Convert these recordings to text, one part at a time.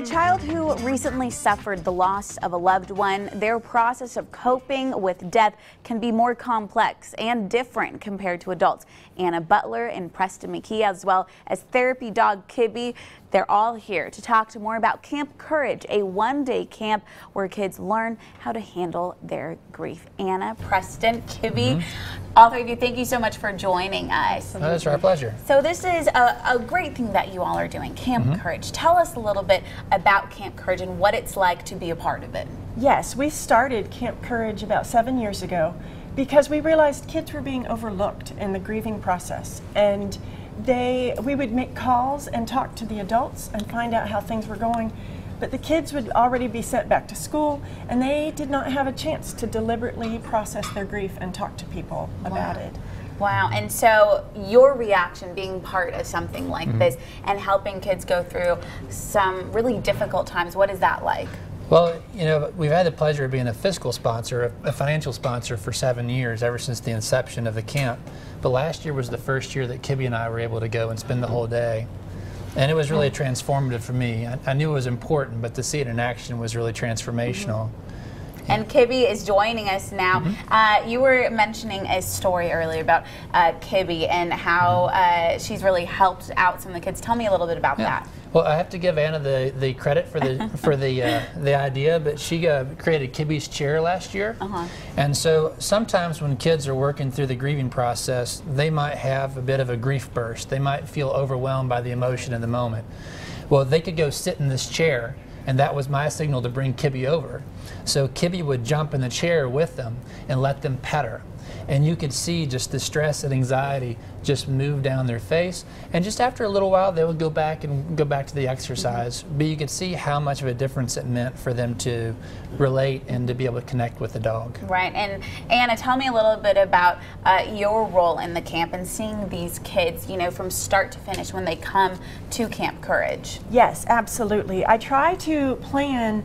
a child who recently suffered the loss of a loved one, their process of coping with death can be more complex and different compared to adults. Anna Butler and Preston McKee, as well as therapy dog Kibby, they're all here to talk to more about Camp Courage, a one-day camp where kids learn how to handle their grief. Anna, Preston, Kibby, all three of you, thank you so much for joining us. Oh, it's our pleasure. So this is a great thing that you all are doing, Camp Courage. Tell us a little bit about Camp Courage and what it's like to be a part of it. Yes, we started Camp Courage about 7 years ago because we realized kids were being overlooked in the grieving process, and we would make calls and talk to the adults and find out how things were going, but the kids would already be sent back to school and they did not have a chance to deliberately process their grief and talk to people about it. Wow, and so your reaction being part of something like this and helping kids go through some really difficult times, what is that like? Well, you know, we've had the pleasure of being a fiscal sponsor, a financial sponsor for 7 years, ever since the inception of the camp. But last year was the first year that Kibby and I were able to go and spend the whole day. And it was really transformative for me. I knew it was important, but to see it in action was really transformational. And Kibby is joining us now. You were mentioning a story earlier about Kibby and how she's really helped out some of the kids. Tell me a little bit about that. Well, I have to give Anna the credit for the idea, but she created Kibby's chair last year. And so sometimes when kids are working through the grieving process, they might have a bit of a grief burst. They might feel overwhelmed by the emotion in the moment. Well, they could go sit in this chair, and that was my signal to bring Kibby over. So Kibby would jump in the chair with them and let them pet her. And you could see just the stress and anxiety just move down their face. And just after a little while, they would go back to the exercise. But you could see how much of a difference it meant for them to relate and to be able to connect with the dog. Right. And Anna, tell me a little bit about your role in the camp and seeing these kids, you know, from start to finish when they come to Camp Courage. Yes, absolutely. I try to plan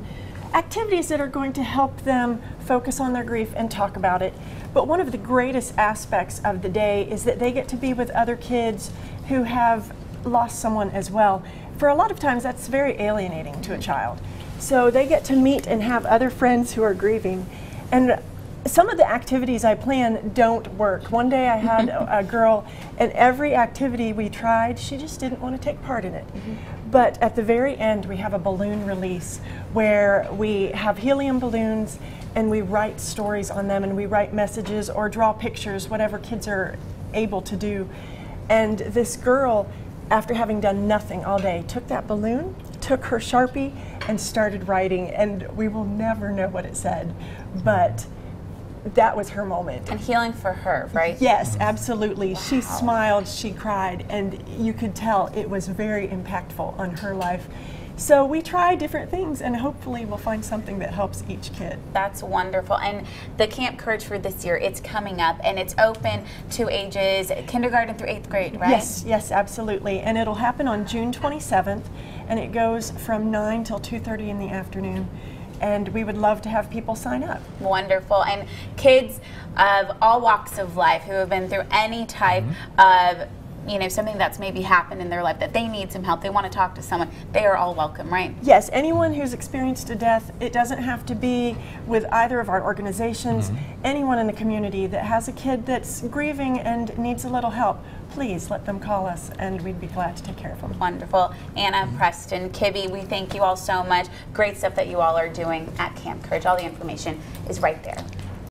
activities that are going to help them focus on their grief and talk about it. But one of the greatest aspects of the day is that they get to be with other kids who have lost someone as well. For a lot of times that's very alienating to a child. So they get to meet and have other friends who are grieving. And some of the activities I plan don't work. One day I had a girl, and every activity we tried, she just didn't want to take part in it. But at the very end, we have a balloon release where we have helium balloons and we write stories on them, and we write messages or draw pictures, whatever kids are able to do. And this girl, after having done nothing all day, took that balloon, took her Sharpie, and started writing, and we will never know what it said, but that was her moment. And healing for her, right? Yes, absolutely. Wow. She smiled, she cried, and you could tell it was very impactful on her life. So we try different things, and hopefully we'll find something that helps each kid. That's wonderful. And the Camp Courage for this year, it's coming up, and it's open to ages kindergarten through 8th grade, right? Yes, yes, absolutely. And it'll happen on June 27th, and it goes from 9 till 2:30 in the afternoon. And we would love to have people sign up. Wonderful. And kids of all walks of life who have been through any type of, you know, something that's maybe happened in their life that they need some help, they want to talk to someone, they are all welcome, right? Yes, anyone who's experienced a death, it doesn't have to be with either of our organizations. Anyone in the community that has a kid that's grieving and needs a little help, please let them call us and we'd be glad to take care of them. Wonderful. Anna, Preston, Kibby, we thank you all so much. Great stuff that you all are doing at Camp Courage. All the information is right there.